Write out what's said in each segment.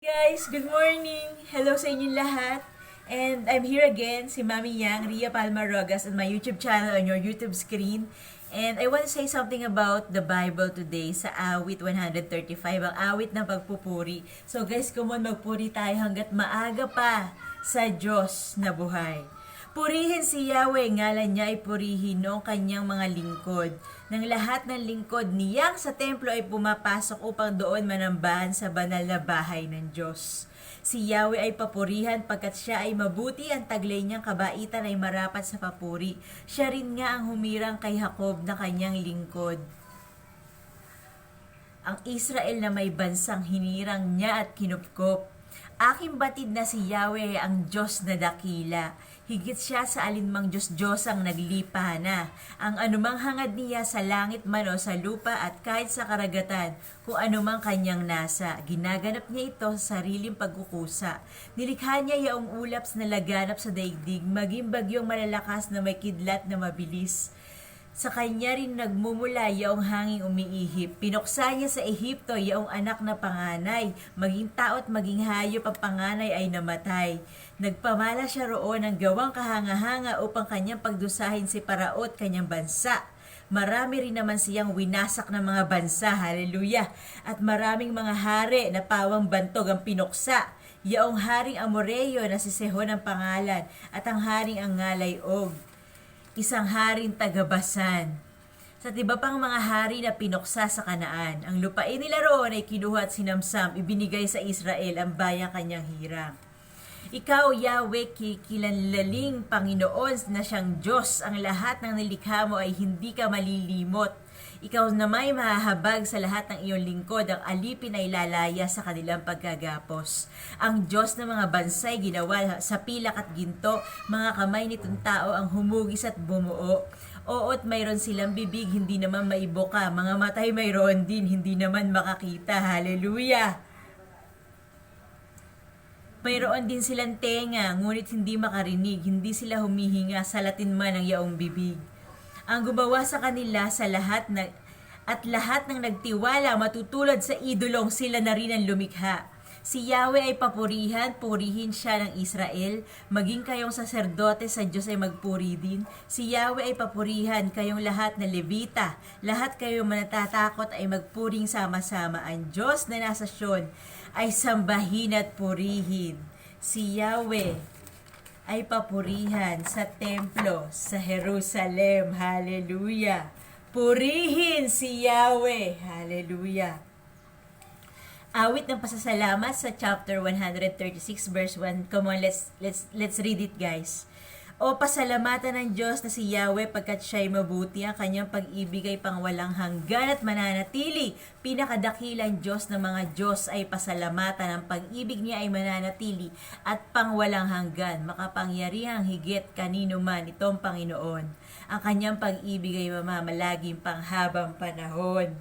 Guys, good morning! Hello sa inyong lahat. And I'm here again, si Mami Yang, Ria Palma Rogas, on my YouTube channel on your YouTube screen. And I want to say something about the Bible today sa awit 135, ang awit ng pagpupuri. So guys, come on, magpuri tayo hanggat maaga pa sa Diyos na buhay. Purihin si Yahweh, ngalan niya ay purihin noong kanyang mga lingkod. Nang lahat ng lingkod niyang sa templo ay pumapasok upang doon manambahan sa banal na bahay ng Diyos. Si Yahweh ay papurihan pagkat siya ay mabuti, ang taglay niyang kabaitan ay marapat sa papuri. Siya rin nga ang humirang kay Jacob na kanyang lingkod. Ang Israel na may bansang hinirang niya at kinupkop. Aking batid na si Yahweh ang Diyos na dakila. Higit siya sa alinmang Diyos-Diyosang naglipa na. Ang anumang hangad niya sa langit man o sa lupa at kahit sa karagatan, kung anumang kanyang nasa. Ginaganap niya ito sa sariling pagkukusa. Nilikha niya yaong ulaps na laganap sa daigdig, maging bagyong malalakas na may kidlat na mabilis. Sa kanya rin nagmumula yaong hanging umiihip. Pinuksa niya sa Ehipto yaong anak na panganay. Maging tao at maging hayop ang panganay ay namatay. Nagpamala siya roon ng gawang kahanga-hanga upang kanyang pagdusahin si Parao at kanyang bansa. Marami rin naman siyang winasak ng mga bansa, haleluya. At maraming mga hari na pawang bantog ang pinuksa. Yaong haring Amoreo na si Sihon ang pangalan at ang haring ang ngalay Og. Isang haring tagabasan. Sa iba pang mga hari na pinuksa sa Kanaan, ang lupain nila roon ay kinuha at sinamsam, ibinigay sa Israel ang bayang kanyang hirang. Ikaw, Yahweh, kikilanlaling Panginoon na siyang Diyos, ang lahat ng nilikha mo ay hindi ka malilimot. Ikaw na may mahahabag sa lahat ng iyong lingkod, ang alipin ay lalaya sa kanilang pagkagapos. Ang Diyos ng mga bansay ginawa sa pilak at ginto, mga kamay nitong tao ang humugis at bumuo. Oo't mayroon silang bibig, hindi naman maibuka, mga matay mayroon din, hindi naman makakita. Hallelujah! Mayroon din silang tenga, ngunit hindi makarinig, hindi sila humihinga sa latin man ng yaong bibig. Ang gumawa sa kanila sa lahat ng nagtiwala matutulad sa idolong sila na rin ang lumikha. Si Yahweh ay papurihan, purihin siya ng Israel, maging kayong saserdote sa Diyos ay magpuri din. Si Yahweh ay papurihan, kayong lahat na Levita, lahat kayong manatatakot ay magpuring sama-sama. Ang Diyos na nasa Sion ay sambahin at purihin. Si Yahweh ay papurihan sa templo sa Jerusalem. Hallelujah! Purihin si Yahweh. Hallelujah! Awit ng pasasalamat sa chapter 136 verse 1. Come on, let's read it, guys. O pasalamatan ng Diyos na si Yahweh pagkat siya'y mabuti, ang kanyang pag-ibig ay pangwalang hanggan at mananatili. Pinakadakilang Diyos ng mga Diyos ay pasalamatan, ang pag-ibig niya ay mananatili at pangwalang hanggan. Makapangyarihang higit kanino man itong Panginoon. Ang kanyang pag-ibig ay mamamalaging panghabang panahon.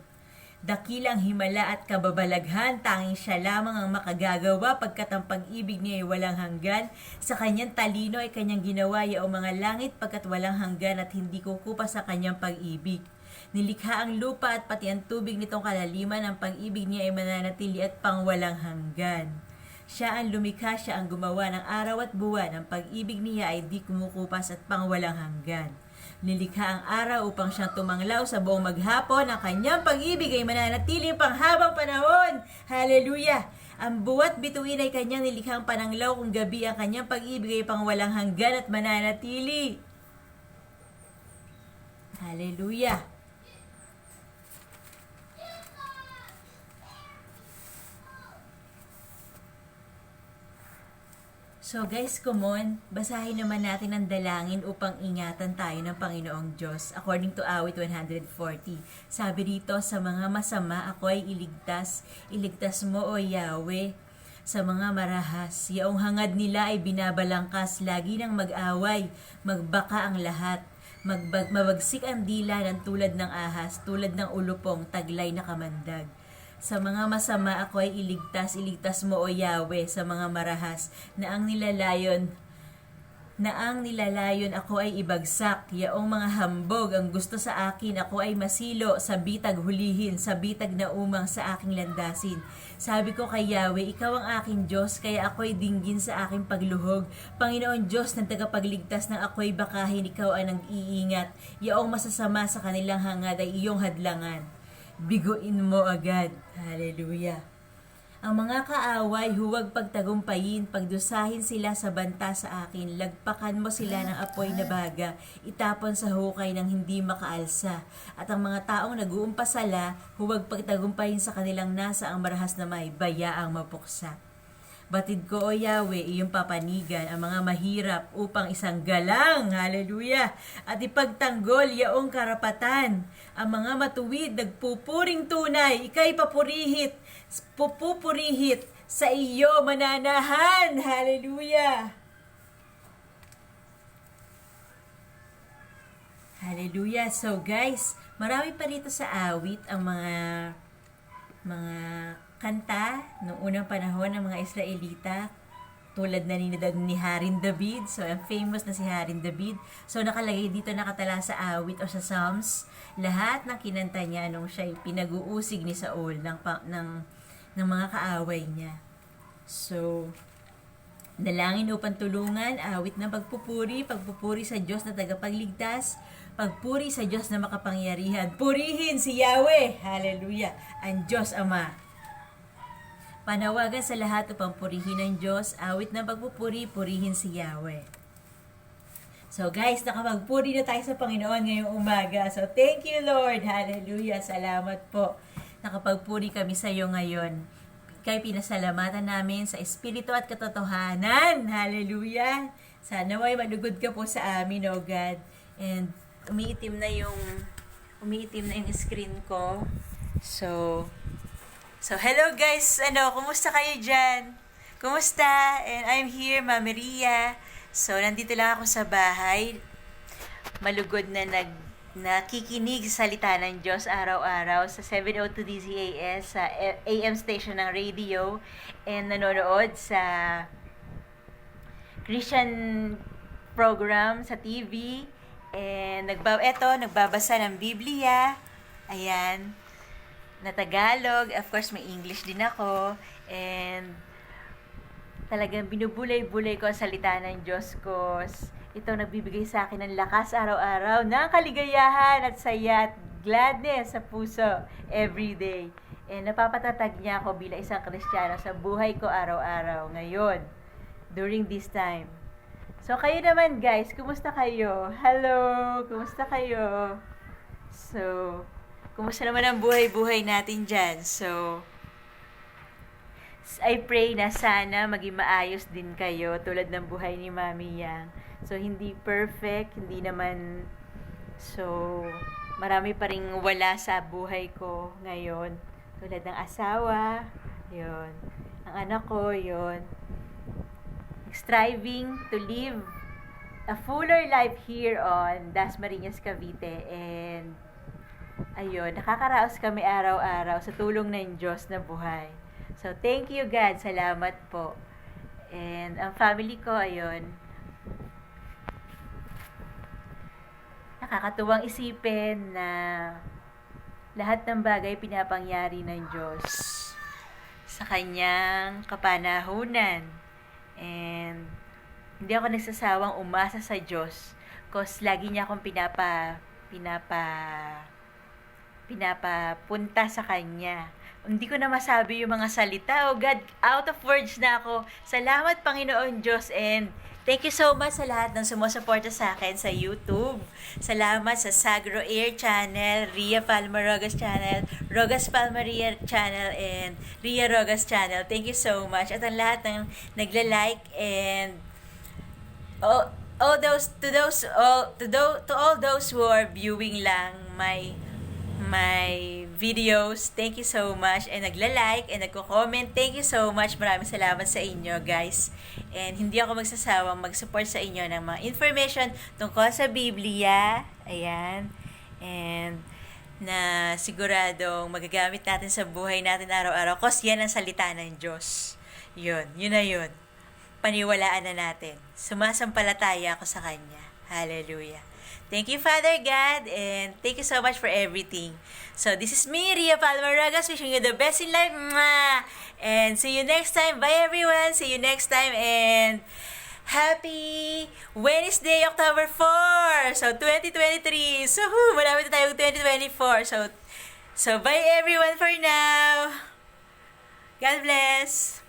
Dakilang himala at kababalaghan, tanging siya lamang ang makagagawa pagkat ang pag-ibig niya ay walang hanggan. Sa kanyang talino ay kanyang ginawa yaong mga langit pagkat walang hanggan at hindi kukupa sa kanyang pag-ibig. Nilikha ang lupa at pati ang tubig nitong kalaliman, ang pag-ibig niya ay mananatili at pangwalang hanggan. Siya ang lumikha, siya ang gumawa ng araw at buwan, ang pag-ibig niya ay di kumukupas at pangwalang hanggan. Nilikha ang araw upang siyang tumanglaw sa buong maghapon. Ang kanyang pag-ibig ay mananatiling panghabang panahon. Hallelujah! Ang buwat bituin ay kanyang nilikhang pananglaw kung gabi. Ang kanyang pag-ibig ay pangwalang hanggan at mananatili. Hallelujah! So guys, come on, basahin naman natin ang dalangin upang ingatan tayo ng Panginoong Diyos. According to awit 140, sabi dito, sa mga masama ako ay iligtas. Iligtas mo, O Yahweh, sa mga marahas. Yaong hangad nila ay binabalangkas, lagi nang mag-away, magbaka ang lahat. Mabagsik ang dila ng tulad ng ahas, tulad ng ulupong, taglay na kamandag. Sa mga masama ako ay iligtas, iligtas mo, O Yahweh, sa mga marahas, na ang nilalayon na ang nilalayon ako ay ibagsak, yaong mga hambog ang gusto sa akin, ako ay masilo, sa bitag hulihin, sa bitag na umang sa aking landasin. Sabi ko kay Yahweh, ikaw ang aking Diyos, kaya ako'y dinggin sa aking pagluhog. Panginoon Diyos ng tagapagligtas ng ako'y bakahin, ikaw ang nag-iingat, yaong masasama sa kanilang hangad ay iyong hadlangan. Biguin mo agad. Hallelujah. Ang mga kaaway, huwag pagtagumpayin, pagdusahin sila sa banta sa akin, lagpakan mo sila ng apoy na baga, itapon sa hukay ng hindi makaalsa. At ang mga taong nag-uumpasala, huwag pagtagumpayin sa kanilang nasa ang marahas na may bayaang mapuksa. Batid ko, O Yahweh, iyong papanigan ang mga mahirap upang isang galang, hallelujah, at ipagtanggol yaong karapatan. Ang mga matuwid, nagpupuring tunay, ika'y pupurihit sa iyo mananahan, hallelujah. Hallelujah. So guys, marami pa rito sa awit ang mga kanta noong unang panahon ng mga Israelita, tulad na ni Haring David. So, ang famous na si Haring David. So, nakalagay dito, nakatala sa awit o sa Psalms, lahat ng kinanta niya nung siya pinag-uusig ni Saul ng mga kaaway niya. So, dalangin upang tulungan, awit ng pagpupuri sa Diyos na tagapagligtas, pagpuri sa Diyos na makapangyarihan. Purihin si Yahweh, hallelujah, ang Diyos Ama. Panawagan sa lahat upang purihin ang Diyos, awit ng pagpupuri, purihin si Yahweh. So guys, nakapagpuri na tayo sa Panginoon ngayong umaga. So thank you Lord, hallelujah, salamat po. Nakapagpuri kami sa iyo ngayon. Kaya pinasalamatan namin sa Espiritu at katotohanan, hallelujah. Sana ay malugod ka po sa amin, O God. And umiitim na yung screen ko. So hello guys, kumusta kayo dyan? Kumusta? And I'm here, Mami Ria. So, nandito lang ako sa bahay. Malugod na nakikinig sa salita ng Diyos araw-araw sa 702 DZAS, sa AM station ng radio. And nanonood sa Christian program sa TV. And nagbabasa ng Biblia. Ayan. Na Tagalog, of course may English din ako, and talagang binubulay-bulay ko ang salita ng Diyos ko. Ito nagbibigay sa akin ng lakas araw-araw, ng kaligayahan at saya at gladness sa puso every day. And napapatatag niya ako bilang isang Kristiyano sa buhay ko araw-araw ngayon, during this time. So kayo naman guys, kumusta kayo? Hello, kumusta kayo? So, kumusta naman ang buhay-buhay natin dyan? So, I pray na sana maging maayos din kayo tulad ng buhay ni Mami Yang. So, hindi perfect, hindi naman, so, marami pa rin wala sa buhay ko ngayon. Tulad ng asawa, yon. Ang anak ko, yon. Striving to live a fuller life here on Dasmariñas, Cavite. And ayun, nakakaraos kami araw-araw sa tulong ng Diyos na buhay. So, thank you God. Salamat po. And ang family ko, ayun, nakakatuwang isipin na lahat ng bagay pinapangyari ng Diyos sa kanyang kapanahunan. And hindi ako nagsasawang umasa sa Diyos because lagi niya akong pinapapunta sa Kanya. Hindi ko na masabi yung mga salita. Oh God, out of words na ako. Salamat Panginoon Diyos, and thank you so much sa lahat ng sumusuporta sa akin sa YouTube. Salamat sa Sagro Air Channel, Ria Palma Rogas Channel, Rogas Palma Ria Channel, and Ria Rogas Channel. Thank you so much. At ang lahat ng nagla-like and all those who are viewing lang my videos, thank you so much, and nagla-like and nagko-comment, thank you so much. Maraming salamat sa inyo guys, and hindi ako magsasawang mag-support sa inyo ng mga information tungkol sa Biblia, ayan, and na siguradong magagamit natin sa buhay natin araw-araw kasi yan ang salita ng Diyos. Yun na yun. paniwalaan na natin. Sumasampalataya ako sa Kanya. Hallelujah. Thank you, Father God, and thank you so much for everything. So, this is me, Ria Palmaragas, wishing you the best in life. Mwah! And see you next time. Bye, everyone. See you next time, and happy Wednesday, October 4! So, 2023. So, malapit na tayong 2024. So bye, everyone, for now. God bless.